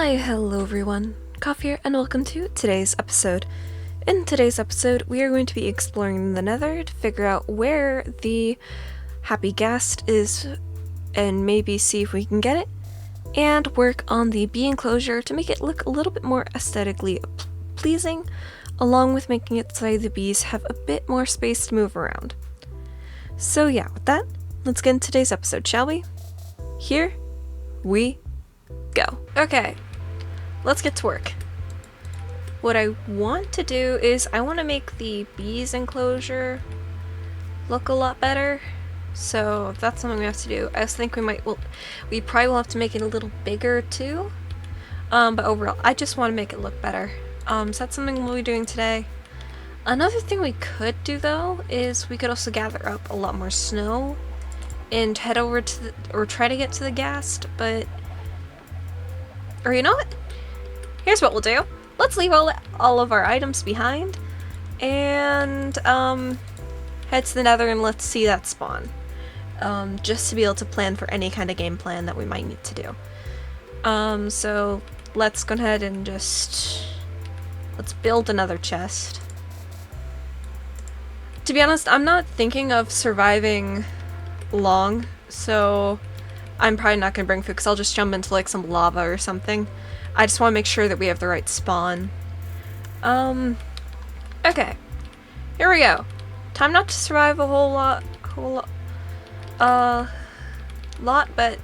Why, hello everyone, Cough here, and welcome to today's episode. In today's episode, we are going to be exploring the Nether to figure out where the happy ghast is and maybe see if we can get it, and work on the bee enclosure to make it look a little bit more aesthetically pleasing, along with making it so the bees have a bit more space to move around. So yeah, with that, let's get into today's episode, shall we? Here we go. Okay, let's get to work. What I want to do is I want to make the bees enclosure look a lot better. So that's something we have to do. I was thinking we probably will have to make it a little bigger too. But overall, I just want to make it look better. So that's something we'll be doing today. Another thing we could do though is we could also gather up a lot more snow and head over to or try to get to the ghast, but or you know what? Here's what we'll do. Let's leave all of our items behind and head to the Nether and let's see that spawn. Just to be able to plan for any kind of game plan that we might need to do. So let's go ahead and let's build another chest. To be honest, I'm not thinking of surviving long, so I'm probably not going to bring food because I'll just jump into like some lava or something. I just want to make sure that we have the right spawn. Okay. Here we go. Time not to survive a whole lot, but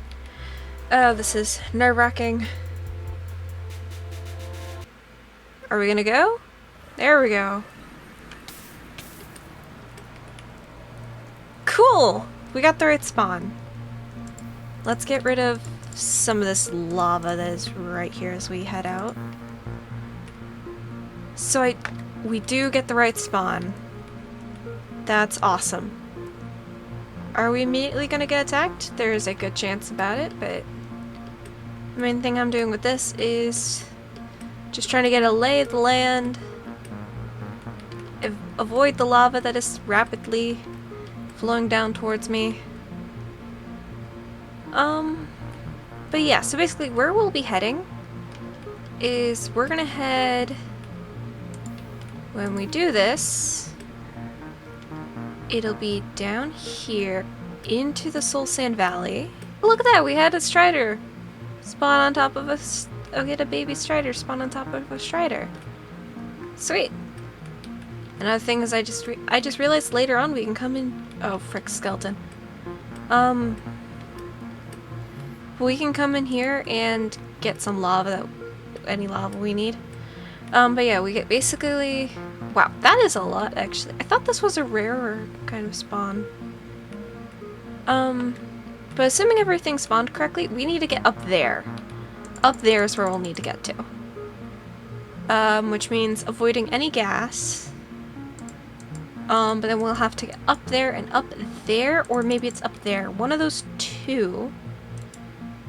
this is nerve-wracking. Are we gonna go? There we go. Cool! We got the right spawn. Let's get rid of some of this lava that is right here as we head out. So we do get the right spawn. That's awesome. Are we immediately gonna get attacked? There's a good chance about it, but the main thing I'm doing with this is just trying to get a lay of the land, avoid the lava that is rapidly flowing down towards me. But yeah, so basically where we'll be heading is we're gonna head, when we do this, it'll be down here into the Soul Sand Valley. Look at that, we had a strider spawn on top of us. Oh, get a baby strider spawn on top of a strider. Sweet. Another thing is I just realized later on we can come in. Oh, frick, skeleton. We can come in here and get some lava, any lava we need. But yeah, we get basically, wow, that is a lot actually. I thought this was a rarer kind of spawn. But assuming everything spawned correctly, we need to get up there. Up there is where we'll need to get to. Which means avoiding any gas. But then we'll have to get up there and up there, or maybe it's up there. One of those two.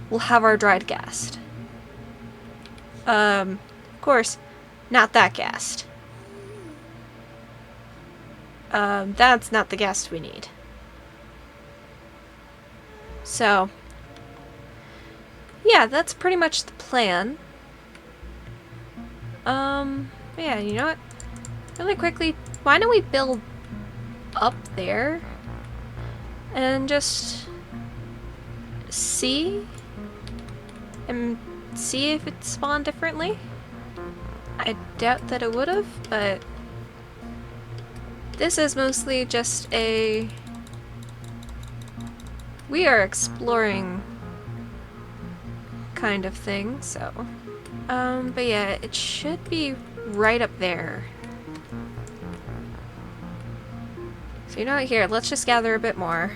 We'll have our dried ghast. Of course, not that ghast. That's not the ghast we need. So, yeah, that's pretty much the plan. Yeah, you know what? Really quickly, why don't we build up there and just see if it spawned differently? I doubt that it would have, but this is mostly just we are exploring kind of thing, so but yeah, it should be right up there. So you know what, here, let's just gather a bit more.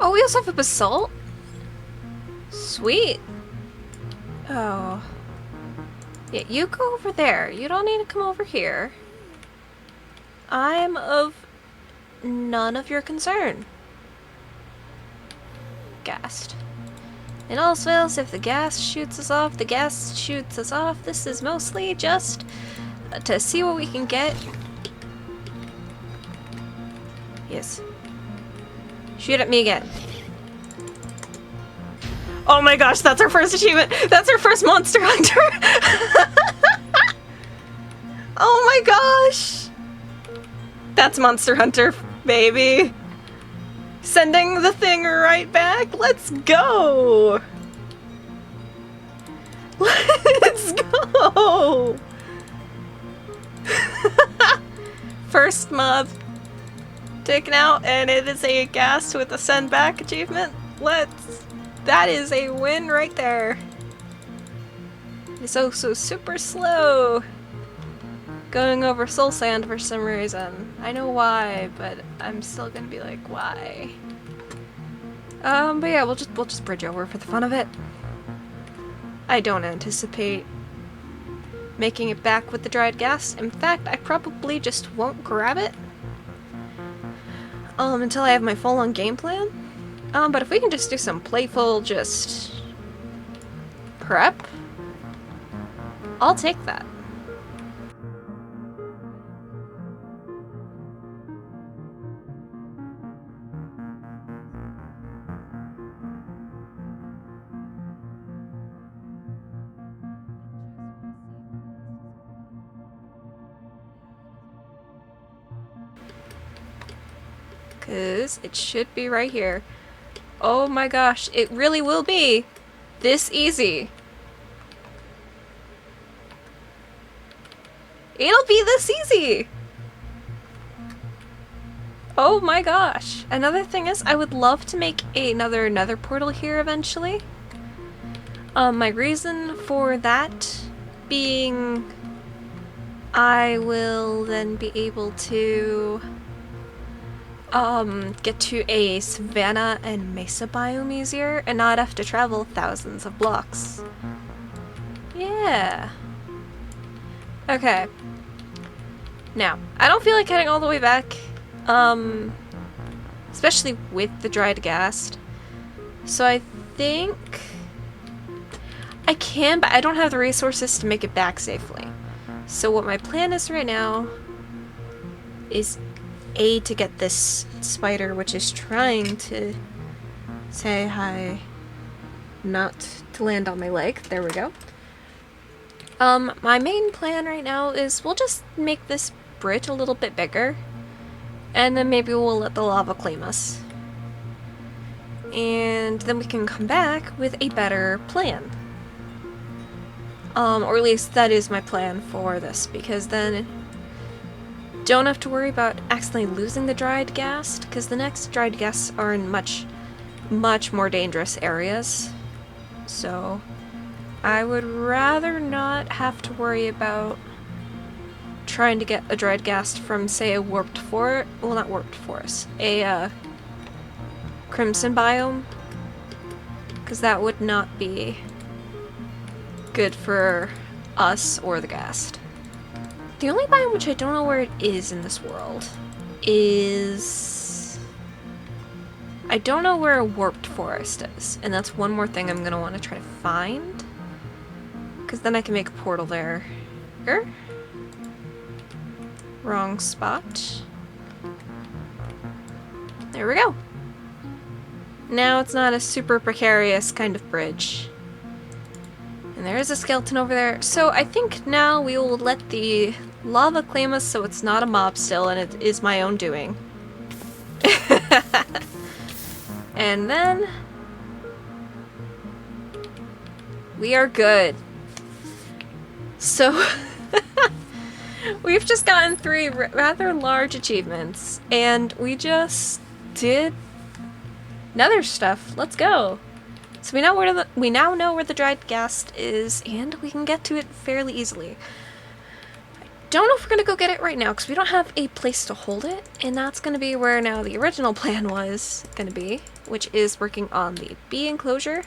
Oh, we also have a basalt? Sweet. Oh. Yeah, you go over there. You don't need to come over here. I'm of none of your concern. Ghast. In all fails, if the ghast shoots us off, the ghast shoots us off. This is mostly just to see what we can get Yes. Shoot at me again. Oh my gosh, that's our first achievement! That's our first monster hunter! Oh my gosh! That's Monster Hunter, baby! Sending the thing right back? Let's go! Let's go! First mob taken out, and it is a ghast with a send back achievement. That is a win right there. It's also super slow. Going over soul sand for some reason. I know why, but I'm still gonna be like, why? But yeah, we'll just bridge over for the fun of it. I don't anticipate making it back with the dried ghast. In fact, I probably just won't grab it until I have my full-on game plan. But if we can just do some playful, just prep, I'll take that. Because it should be right here. Oh my gosh, it really will be this easy. It'll be this easy! Oh my gosh. Another thing is, I would love to make another nether portal here eventually. My reason for that being I will then be able to get to a savanna and mesa biome easier and not have to travel thousands of blocks. Yeah. Okay. Now, I don't feel like heading all the way back, especially with the dried ghast. So I think I can, but I don't have the resources to make it back safely. So what my plan is right now is to get this spider, which is trying to say hi, not to land on my leg. There we go. My main plan right now is we'll just make this bridge a little bit bigger, and then maybe we'll let the lava claim us. And then we can come back with a better plan. Or at least that is my plan for this, because then don't have to worry about accidentally losing the dried ghast, because the next dried ghasts are in much more dangerous areas. So I would rather not have to worry about trying to get a dried ghast from, say, a warped forest, well, not warped forest, a crimson biome, because that would not be good for us or the ghast. The only biome which I don't know where it is in this world is... I don't know where a warped forest is, and that's one more thing I'm gonna want to try to find, because then I can make a portal there. Wrong spot. There we go. Now it's not a super precarious kind of bridge. And there is a skeleton over there. So I think now we will let the lava claim us so it's not a mob still and it is my own doing. And then we are good. So we've just gotten 3 rather large achievements, and we just did nether stuff. Let's go. So we now know where the dried ghast is, and we can get to it fairly easily. I don't know if we're gonna go get it right now because we don't have a place to hold it, and that's gonna be where now the original plan was gonna be, which is working on the bee enclosure.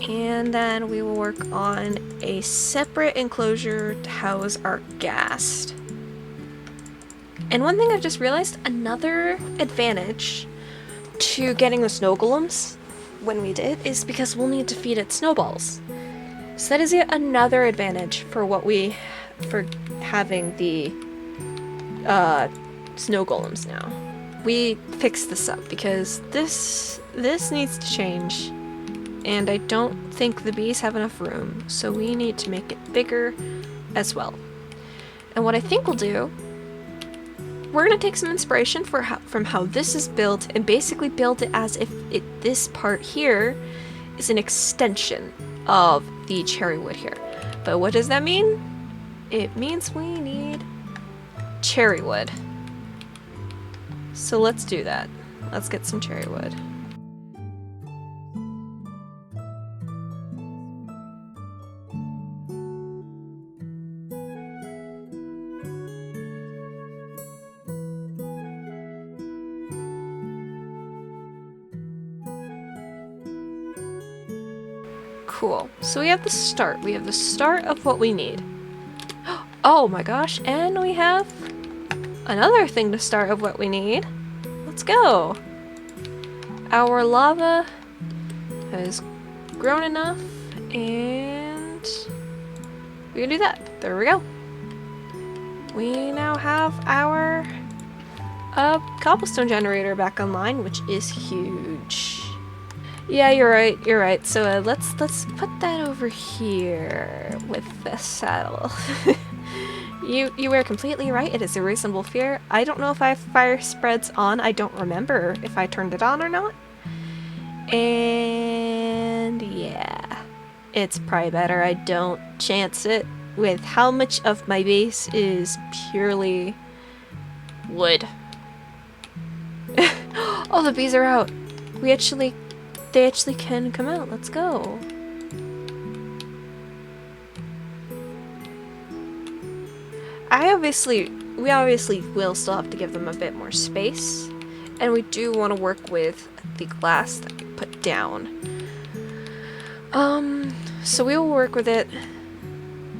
And then we will work on a separate enclosure to house our ghast. And one thing I've just realized, another advantage to getting the snow golems when we did is because we'll need to feed it snowballs. So that is yet another advantage for having the snow golems now. we fix this up because this needs to change. And I don't think the bees have enough room, so we need to make it bigger as well. And what I think we'll do, we're going to take some inspiration from how this is built and basically build it as if this part here is an extension of the cherry wood here. But what does that mean? It means we need cherry wood. So let's do that. Let's get some cherry wood. Cool. So we have the start. We have the start of what we need. Oh my gosh, and we have another thing to start of what we need. Let's go. Our lava has grown enough, and we can do that. There we go. We now have our cobblestone generator back online, which is huge. Yeah, you're right. So let's put that over here with the saddle. You were completely right. It is a reasonable fear. I don't know if I have fire spreads on. I don't remember if I turned it on or not. And yeah, it's probably better I don't chance it with how much of my base is purely wood. Oh, the bees are out. They actually can come out. Let's go. We obviously will still have to give them a bit more space, and we do want to work with the glass that we put down. So we will work with it,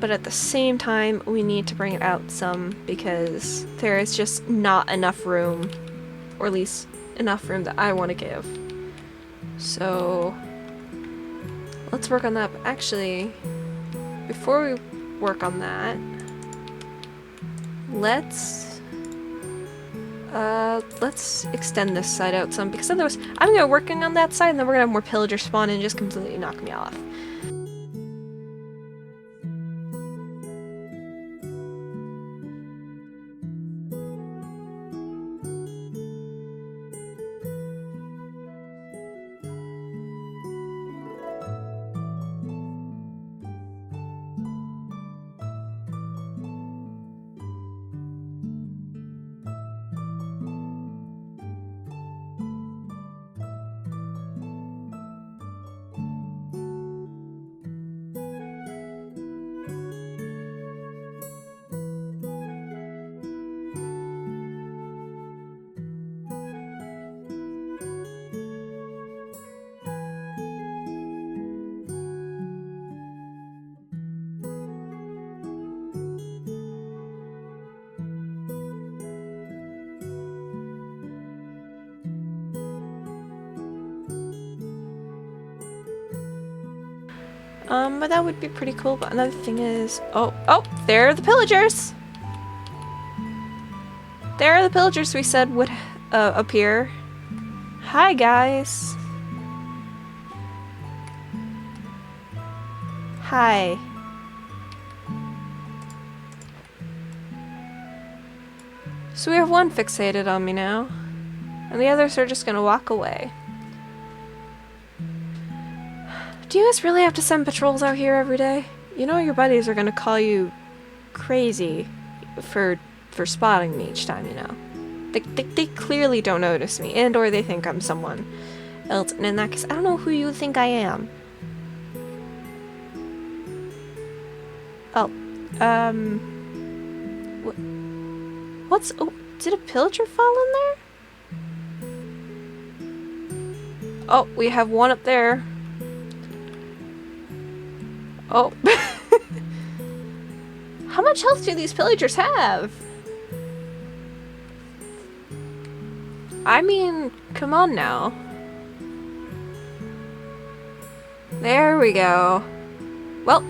but at the same time, we need to bring it out some because there is just not enough room, or at least enough room that I want to give. So let's work on that. But actually, before we work on that, let's extend this side out some, because otherwise I'm gonna working on that side and then we're gonna have more pillagers spawn and just completely knock me off. But that would be pretty cool. But another thing is, oh, there are the pillagers! There are the pillagers we said would appear. Hi, guys. Hi. So we have one fixated on me now, and the others are just gonna walk away. Do you guys really have to send patrols out here every day? You know your buddies are gonna call you crazy for spotting me each time, you know. They clearly don't notice me, and or they think I'm someone else, and in that case, I don't know who you think I am. Oh, what's, oh, did a pillager fall in there? Oh, we have one up there. Oh. How much health do these pillagers have? I mean, come on now. There we go. Well,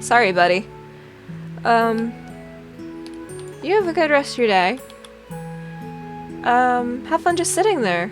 sorry, buddy. You have a good rest of your day. have fun just sitting there.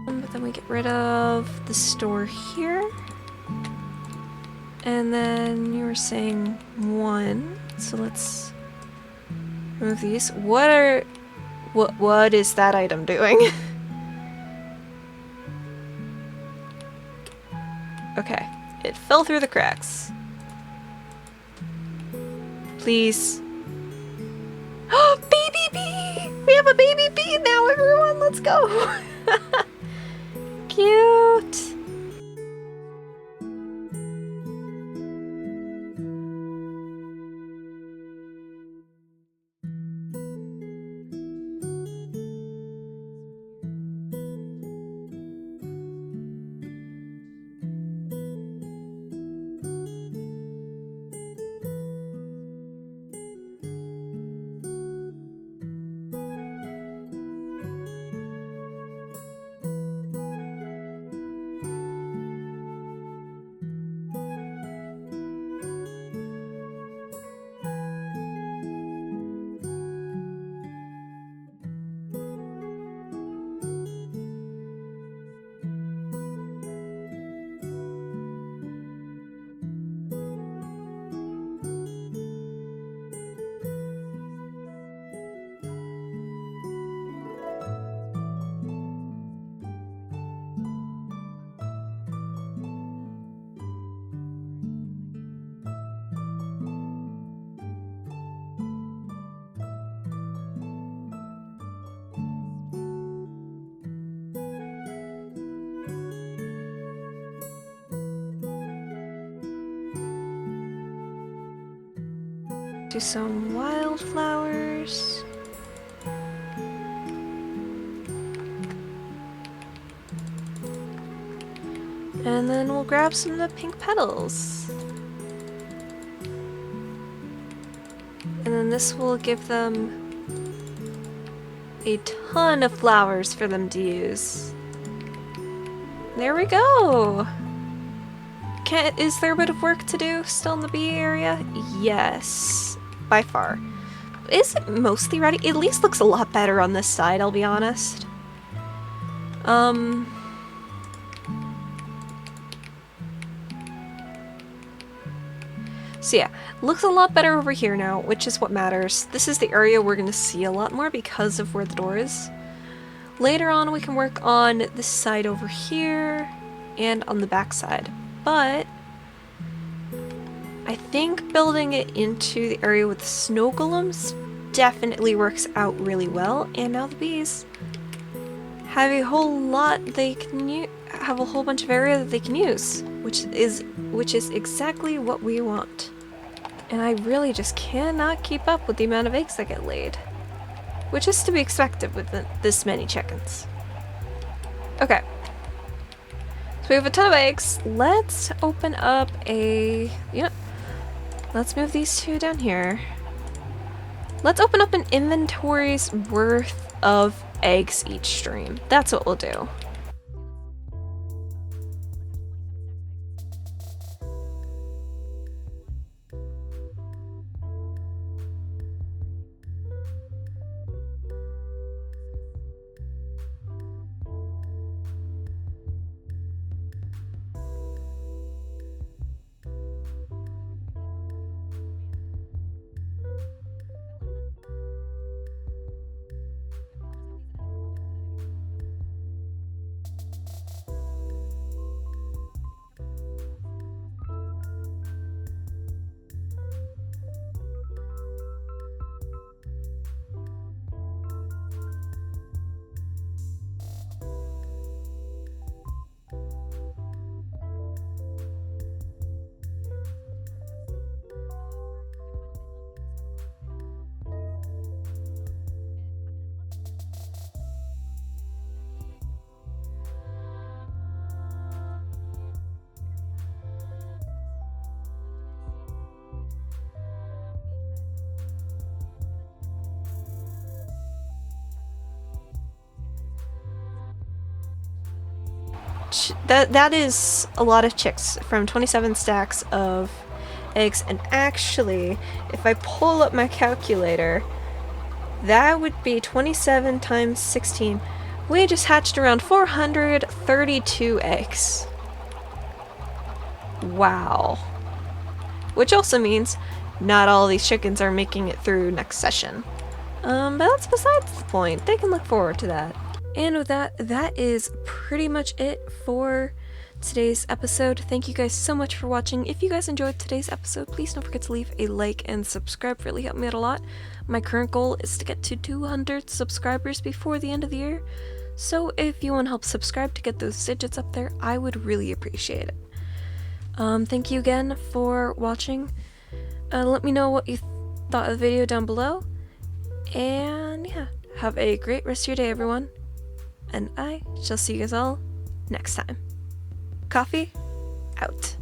But then we get rid of the store here. And then you were saying 1. So let's remove these. What is that item doing? Okay. It fell through the cracks. Please. Oh, baby bee! We have a baby bee now, everyone! Let's go! Cute! Do some wildflowers. And then we'll grab some of the pink petals. And then this will give them a ton of flowers for them to use. There we go! Is there a bit of work to do still in the bee area? Yes, by far. Is it mostly ready? It at least looks a lot better on this side, I'll be honest. So yeah, looks a lot better over here now, which is what matters. This is the area we're going to see a lot more because of where the door is. Later on we can work on this side over here and on the back side. But I think building it into the area with the snow golems definitely works out really well. And now the bees have a whole lot they can have a whole bunch of area that they can use, which is exactly what we want. And I really just cannot keep up with the amount of eggs that get laid, which is to be expected with this many chickens. Okay. So we have a ton of eggs. Let's open up let's move these two down here. Let's open up an inventory's worth of eggs each stream. That's what we'll do. that is a lot of chicks from 27 stacks of eggs. And actually, if I pull up my calculator, that would be 27 times 16. We just hatched around 432 eggs. Wow. Which also means not all these chickens are making it through next session. But that's besides the point. They can look forward to that. And with that, that is pretty much it for today's episode. Thank you guys so much for watching. If you guys enjoyed today's episode, please don't forget to leave a like and subscribe. Really help me out a lot. My current goal is to get to 200 subscribers before the end of the year. So if you want to help subscribe to get those digits up there, I would really appreciate it. Thank you again for watching. Let me know what you thought of the video down below. And yeah, have a great rest of your day, everyone. And I shall see you guys all next time. Coffee out.